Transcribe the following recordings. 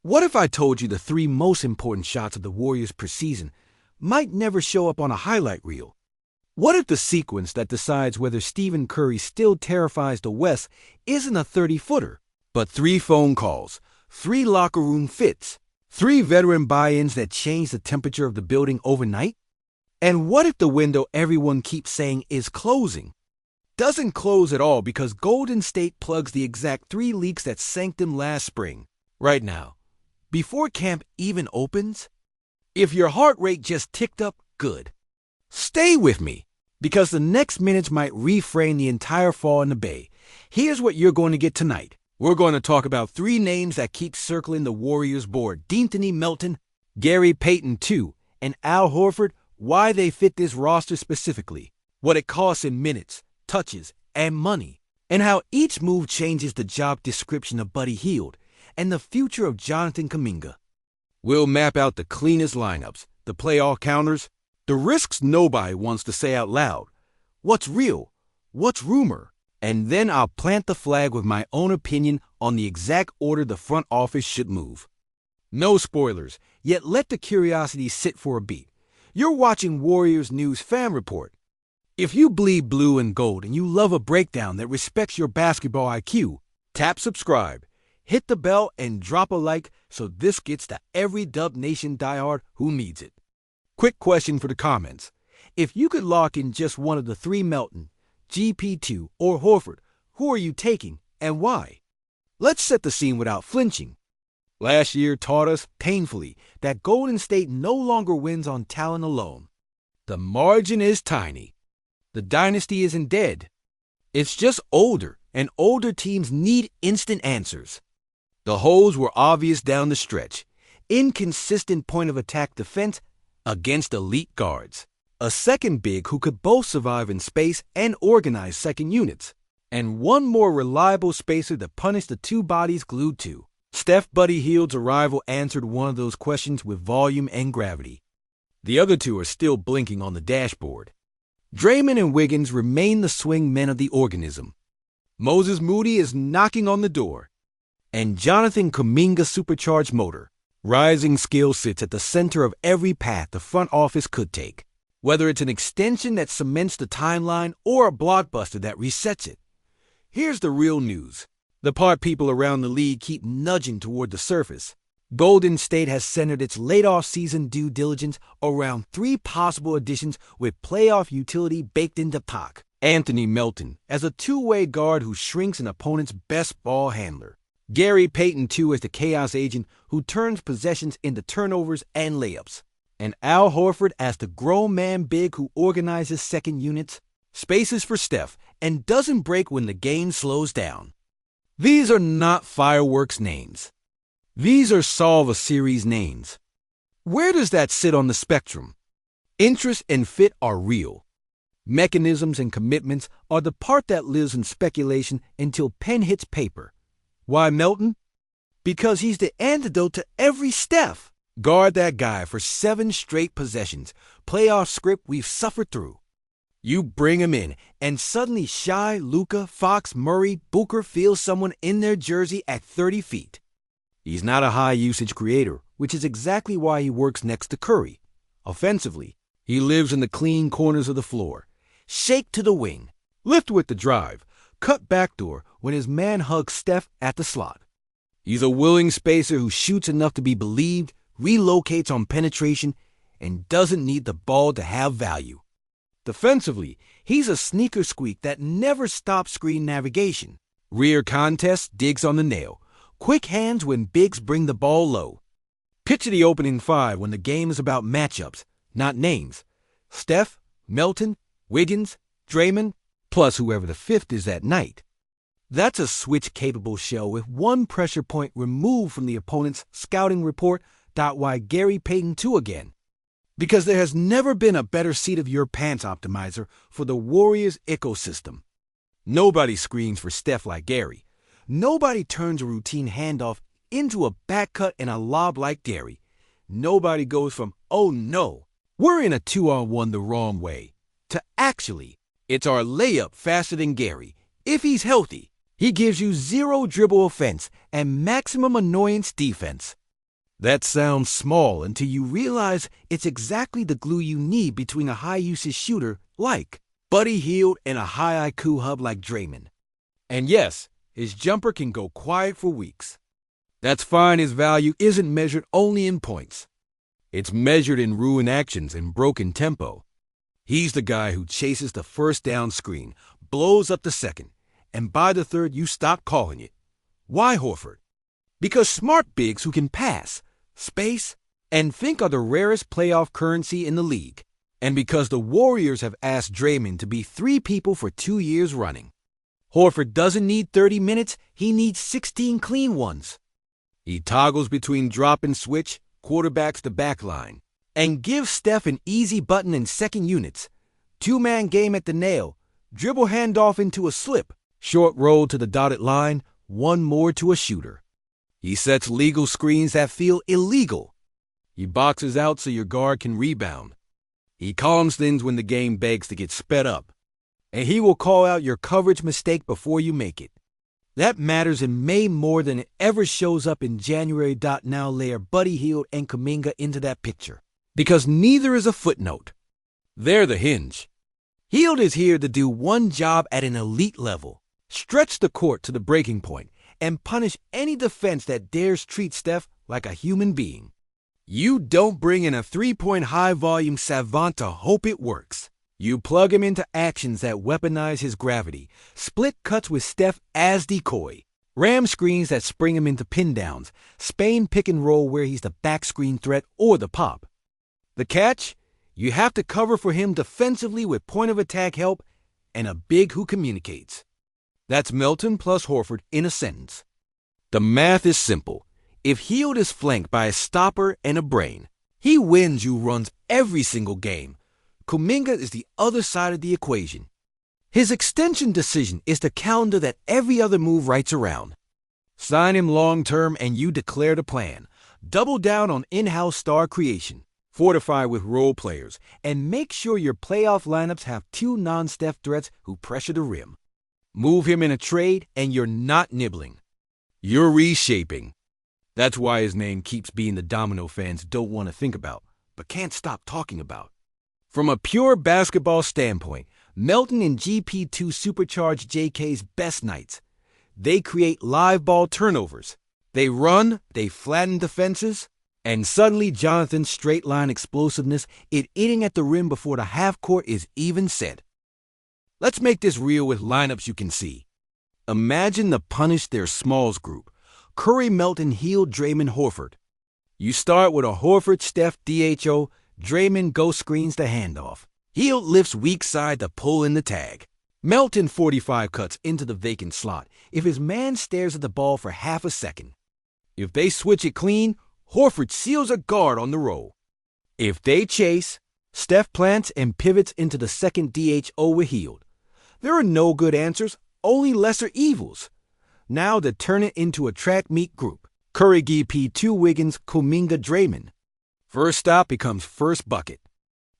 What if I told you the three most important shots of the Warriors per season might never show up on a highlight reel? What if the sequence that decides whether Stephen Curry still terrifies the West isn't a 30-footer, but three phone calls, three locker room fits, three veteran buy-ins that change the temperature of the building overnight? And what if the window everyone keeps saying is closing doesn't close at all because Golden State plugs the exact three leaks that sank them last spring, right now, before camp even opens? If your heart rate just ticked up, good. Stay with me, because the next minutes might reframe the entire fall in the Bay. Here's what you're going to get tonight. We're going to talk about three names that keep circling the Warriors board: D'Anthony Melton, Gary Payton II, and Al Horford, why they fit this roster specifically, what it costs in minutes, touches, and money, and how each move changes the job description of Buddy Hield and the future of Jonathan Kuminga. We'll map out the cleanest lineups, the playoff counters, the risks nobody wants to say out loud, what's real, what's rumor, and then I'll plant the flag with my own opinion on the exact order the front office should move. No spoilers, yet let the curiosity sit for a beat. You're watching Warriors News Fan Report. If you bleed blue and gold and you love a breakdown that respects your basketball IQ, tap subscribe, hit the bell, and drop a like so this gets to every Dub Nation diehard who needs it. Quick question for the comments. If you could lock in just one of the three, Melton, GP2, or Horford, who are you taking and why? Let's set the scene without flinching. Last year taught us painfully that Golden State no longer wins on talent alone. The margin is tiny. The dynasty isn't dead. It's just older, and older teams need instant answers. The holes were obvious down the stretch. Inconsistent point of attack defense against elite guards. A second big who could both survive in space and organize second units. And one more reliable spacer to punish the two bodies glued to. Steph Buddy Hield's arrival answered one of those questions with volume and gravity. The other two are still blinking on the dashboard. Draymond and Wiggins remain the swing men of the organism. Moses Moody is knocking on the door. And Jonathan Kuminga's supercharged motor. Rising skill sits at the center of every path the front office could take. Whether it's an extension that cements the timeline or a blockbuster that resets it. Here's the real news. The part people around the league keep nudging toward the surface. Golden State has centered its late off-season due diligence around three possible additions with playoff utility baked into POC. Anthony Melton as a two-way guard who shrinks an opponent's best ball handler. Gary Payton II as the chaos agent who turns possessions into turnovers and layups. And Al Horford as the grown man big who organizes second units, spaces for Steph, and doesn't break when the game slows down. These are not fireworks names. These are solve-a-series names. Where does that sit on the spectrum? Interest and fit are real. Mechanisms and commitments are the part that lives in speculation until pen hits paper. Why Melton? Because he's the antidote to every Steph. Guard that guy for 7 straight possessions, playoff script we've suffered through. You bring him in, and suddenly Shai, Luka, Fox, Murray, Booker feel someone in their jersey at 30 feet. He's not a high-usage creator, which is exactly why he works next to Curry. Offensively, he lives in the clean corners of the floor. Shake to the wing, lift with the drive, cut backdoor when his man hugs Steph at the slot. He's a willing spacer who shoots enough to be believed, relocates on penetration, and doesn't need the ball to have value. Defensively, he's a sneaker squeak that never stops screen navigation. Rear contests, digs on the nail. Quick hands when bigs bring the ball low. Picture the opening 5 when the game is about matchups, not names. Steph, Melton, Wiggins, Draymond, plus whoever the fifth is that night. That's a switch-capable shell with one pressure point removed from the opponent's scouting report. Why Gary Payton II again? Because there has never been a better seat-of-your-pants optimizer for the Warriors ecosystem. Nobody screens for Steph like Gary. Nobody turns a routine handoff into a back cut and a lob like Gary. Nobody goes from, oh no, we're in a 2-on-1 the wrong way, to actually, it's our layup faster than Gary. If he's healthy, he gives you zero dribble offense and maximum annoyance defense. That sounds small until you realize it's exactly the glue you need between a high-usage shooter like Buddy Hield and a high IQ hub like Draymond. And yes, his jumper can go quiet for weeks. That's fine. His value isn't measured only in points. It's measured in ruined actions and broken tempo. He's the guy who chases the first down screen, blows up the second, and by the third you stop calling it. Why Horford? Because smart bigs who can pass, space, and think are the rarest playoff currency in the league. And because the Warriors have asked Draymond to be 3 people for 2 years running. Horford doesn't need 30 minutes, he needs 16 clean ones. He toggles between drop and switch, quarterbacks to backline, and gives Steph an easy button in second units. 2-man game at the nail, dribble handoff into a slip, short roll to the dotted line, one more to a shooter. He sets legal screens that feel illegal. He boxes out so your guard can rebound. He calms things when the game begs to get sped up. And he will call out your coverage mistake before you make it. That matters in May more than it ever shows up in January. Now layer Buddy Hield and Kuminga into that picture. Because neither is a footnote. They're the hinge. Hield is here to do one job at an elite level. Stretch the court to the breaking point and punish any defense that dares treat Steph like a human being. You don't bring in a 3-point high-volume savant to hope it works. You plug him into actions that weaponize his gravity, split cuts with Steph as decoy, ram screens that spring him into pin downs, Spain pick and roll where he's the back screen threat or the pop. The catch? You have to cover for him defensively with point-of-attack help and a big who communicates. That's Melton plus Horford in a sentence. The math is simple. If Hield is flanked by a stopper and a brain, he wins you runs every single game. Kuminga is the other side of the equation. His extension decision is the calendar that every other move writes around. Sign him long-term and you declare the plan. Double down on in-house star creation. Fortify with role players. And make sure your playoff lineups have 2 non-Steph threats who pressure the rim. Move him in a trade and you're not nibbling. You're reshaping. That's why his name keeps being the domino fans don't want to think about, but can't stop talking about. From a pure basketball standpoint, Melton and GP2 supercharge JK's best nights. They create live ball turnovers. They run, they flatten defenses, and suddenly Jonathan's straight-line explosiveness is eating at the rim before the half-court is even set. Let's make this real with lineups you can see. Imagine the punish their smalls group. Curry, Melton, Hield, Draymond, Horford. You start with a Horford, Steph, DHO, Draymond ghost screens the handoff. Hield lifts weak side to pull in the tag. Melton 45 cuts into the vacant slot if his man stares at the ball for half a second. If they switch it clean, Horford seals a guard on the roll. If they chase, Steph plants and pivots into the second DHO with Hield. There are no good answers, only lesser evils. Now to turn it into a track meet group. Curry, EP2, Wiggins, Kuminga, Draymond. First stop becomes first bucket.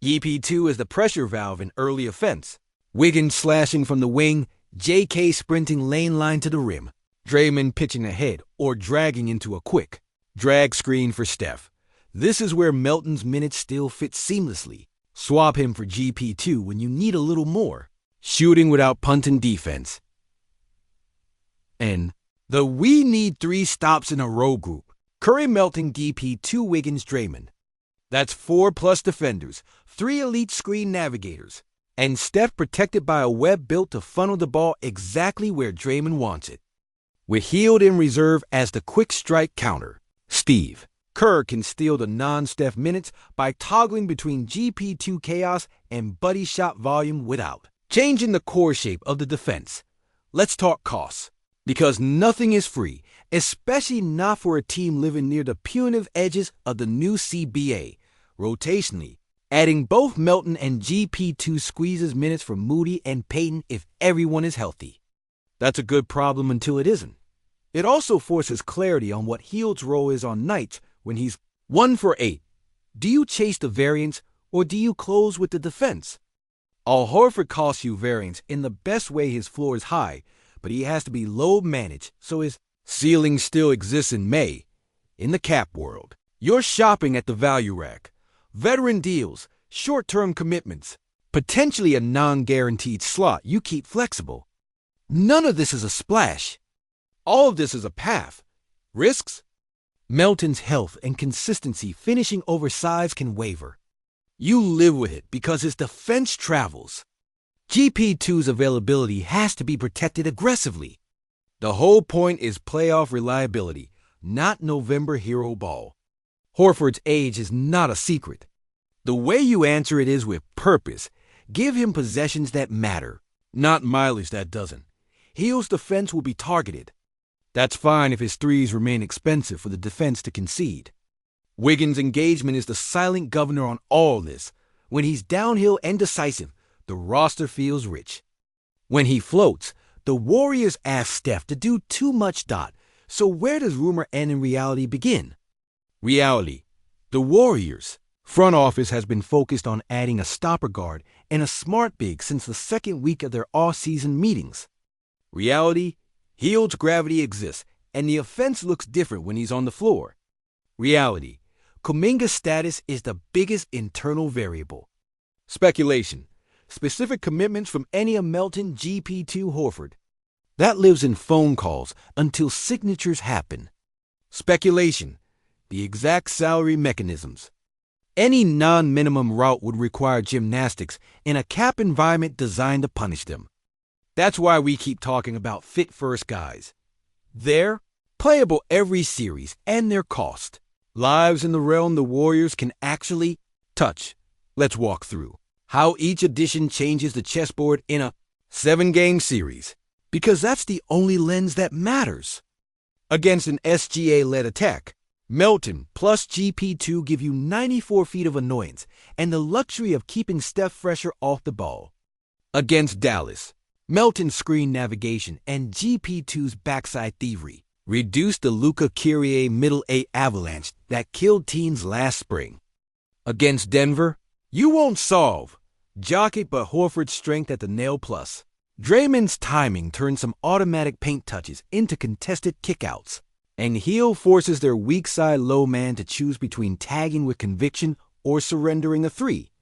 EP2 is the pressure valve in early offense. Wiggins slashing from the wing, JK sprinting lane line to the rim. Draymond pitching ahead or dragging into a quick drag screen for Steph. This is where Melton's minutes still fit seamlessly. Swap him for GP2 when you need a little more. Shooting without punting defense. And the we need 3 stops in a row group. Curry, Melton, DP2, Wiggins, Draymond. That's 4 plus defenders, 3 elite screen navigators, and Steph protected by a web built to funnel the ball exactly where Draymond wants it. With Hield in reserve as the quick strike counter, Steve Kerr can steal the non-Steph minutes by toggling between GP2 chaos and buddy shot volume without changing the core shape of the defense. Let's talk costs. Because nothing is free, especially not for a team living near the punitive edges of the new CBA. Rotationally, adding both Melton and GP2 squeezes minutes for Moody and Payton if everyone is healthy. That's a good problem until it isn't. It also forces clarity on what Hield's role is on nights when he's 1 for 8. Do you chase the variance or do you close with the defense? Al Horford costs you variance in the best way. His floor is high, but he has to be low managed, so his ceiling still exists in May. In the cap world, You're shopping at the value rack. Veteran deals, short-term commitments, potentially a non-guaranteed slot you keep flexible. None of this is a splash. All of this is a path. Risks? Melton's health and consistency finishing over size can waver. You live with it because his defense travels. GP2's availability has to be protected aggressively. The whole point is playoff reliability, not November hero ball. Horford's age is not a secret. The way you answer it is with purpose. Give him possessions that matter, not mileage that doesn't. Hield's defense will be targeted. That's fine if his threes remain expensive for the defense to concede. Wiggins' engagement is the silent governor on all this. When he's downhill and decisive, the roster feels rich. When he floats, the Warriors ask Steph to do too much. So where does rumor end and reality begin? Reality. The Warriors' front office has been focused on adding a stopper guard and a smart big since the second week of their off-season meetings. Reality. Hield's gravity exists, and the offense looks different when he's on the floor. Reality. Kuminga's status is the biggest internal variable. Speculation. Specific commitments from any of Melton, GP2, Horford. That lives in phone calls until signatures happen. Speculation. The exact salary mechanisms. Any non-minimum route would require gymnastics in a cap environment designed to punish them. That's why we keep talking about fit-first guys. They're playable every series and their cost. Lives in the realm the Warriors can actually touch. Let's walk through how each addition changes the chessboard in a 7-game series, because that's the only lens that matters. Against an SGA-led attack, Melton plus GP2 give you 94 feet of annoyance and the luxury of keeping Steph fresher off the ball. Against Dallas, Melton's screen navigation and GP2's backside thievery reduced the Luka Kyrie middle eight avalanche that killed teams last spring. Against Denver, you won't solve jock it but Horford's strength at the nail plus. Draymond's timing turns some automatic paint touches into contested kickouts, and Hield forces their weak side low man to choose between tagging with conviction or surrendering a three.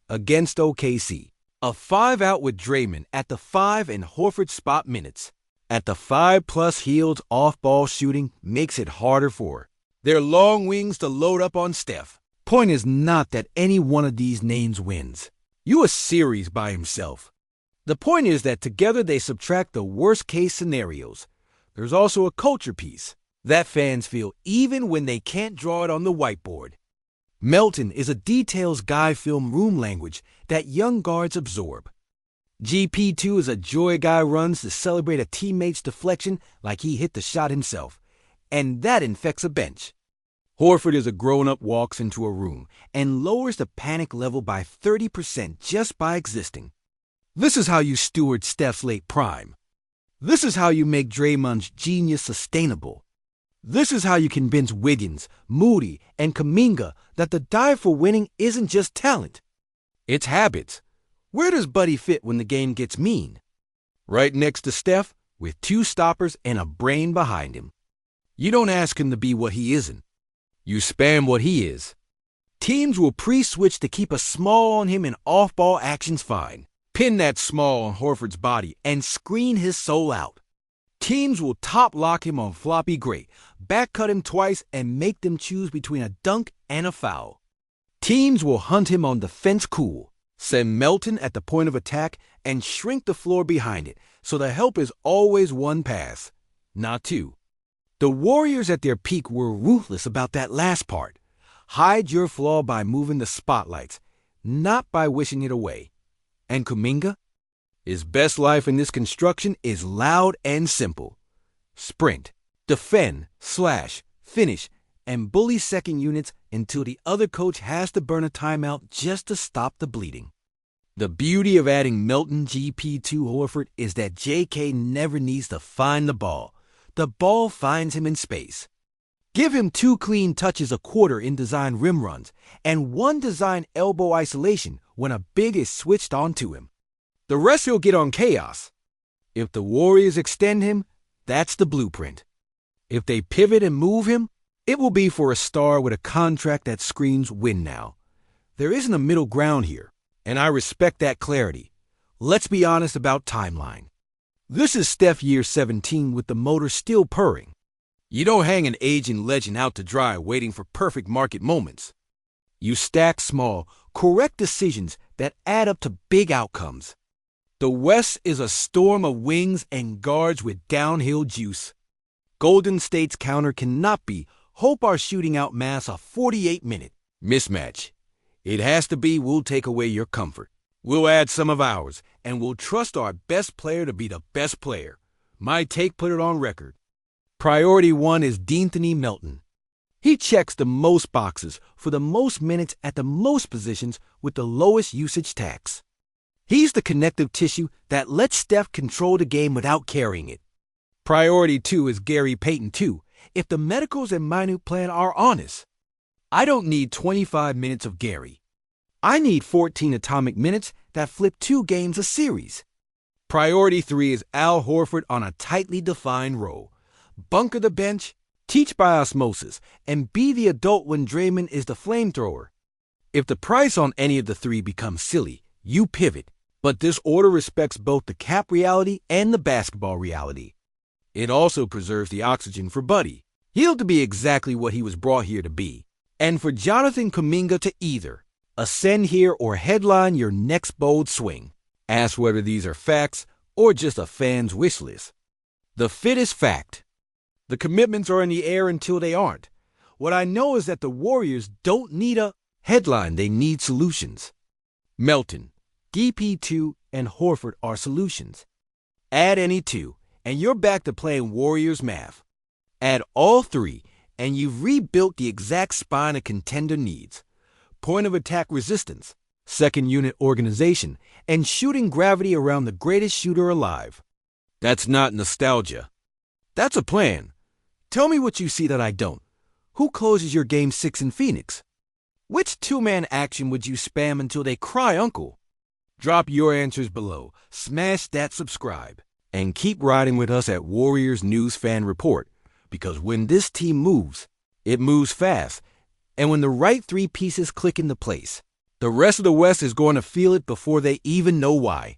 Against OKC, a 5-out with Draymond at the 5 and Horford spot minutes. At the 5+ Hield's off-ball shooting makes it harder for their long wings to load up on Steph. Point is not that any one of these names wins you a series by himself. The point is that together they subtract the worst-case scenarios. There's also a culture piece that fans feel even when they can't draw it on the whiteboard. Melton is a details guy film room language that young guards absorb. GP2 is a joy guy runs to celebrate a teammate's deflection like he hit the shot himself, and that infects a bench. Horford is a grown-up walks into a room and lowers the panic level by 30% just by existing. This is how you steward Steph's late prime. This is how you make Draymond's genius sustainable. This is how you convince Wiggins, Moody, and Kuminga that the dive for winning isn't just talent. It's habits. Where does Buddy fit when the game gets mean? Right next to Steph, with 2 stoppers and a brain behind him. You don't ask him to be what he isn't. You spam what he is. Teams will pre-switch to keep a small on him and off-ball actions fine. Pin that small on Horford's body and screen his soul out. Teams will top-lock him on floppy great, back-cut him twice, and make them choose between a dunk and a foul. Teams will hunt him on defense cool, send Melton at the point of attack, and shrink the floor behind it, so the help is always 1 pass, not 2. The Warriors at their peak were ruthless about that last part. Hide your flaw by moving the spotlights, not by wishing it away. And Kuminga? His best life in this construction is loud and simple. Sprint, defend, slash, finish, and bully second units until the other coach has to burn a timeout just to stop the bleeding. The beauty of adding Melton GP2 Horford is that JK never needs to find the ball. The ball finds him in space. Give him 2 clean touches a quarter in design rim runs and 1 design elbow isolation when a big is switched on to him. The rest he'll get on chaos. If the Warriors extend him, that's the blueprint. If they pivot and move him, It will be for a star with a contract that screams win now. There isn't a middle ground here, and I respect that clarity. Let's be honest about timeline. This is Steph year 17 with the motor still purring. You don't hang an aging legend out to dry waiting for perfect market moments. You stack small, correct decisions that add up to big outcomes. The West is a storm of wings and guards with downhill juice. Golden State's counter cannot be, hope our shooting out mass a 48-minute mismatch. It has to be, we'll take away your comfort. We'll add some of ours, and we'll trust our best player to be the best player. My take, put it on record. Priority 1 is D'Anthony Melton. He checks the most boxes for the most minutes at the most positions with the lowest usage tax. He's the connective tissue that lets Steph control the game without carrying it. Priority 2 is Gary Payton 2, if the medicals and minute plan are honest. I don't need 25 minutes of Gary. I need 14 atomic minutes that flip 2 games a series. Priority 3 is Al Horford on a tightly defined role. Bunker the bench, teach by osmosis, and be the adult when Draymond is the flamethrower. If the price on any of the 3 becomes silly, you pivot. But this order respects both the cap reality and the basketball reality. It also preserves the oxygen for Buddy. He'll to be exactly what he was brought here to be. And for Jonathan Kuminga to either ascend here or headline your next bold swing. Ask whether these are facts or just a fan's wish list. The fit is fact. The commitments are in the air until they aren't. What I know is that the Warriors don't need a headline, they need solutions. Melton, DP2, and Horford are solutions. Add any 2, and you're back to playing Warriors math. Add all 3, and you've rebuilt the exact spine a contender needs. Point of attack resistance, second unit organization, and shooting gravity around the greatest shooter alive. That's not nostalgia. That's a plan. Tell me what you see that I don't. Who closes your Game 6 in Phoenix? Which 2-man action would you spam until they cry uncle? Drop your answers below, smash that subscribe, and keep riding with us at Warriors News Fan Report, because when this team moves, it moves fast, and when the right 3 pieces click into place, the rest of the West is going to feel it before they even know why.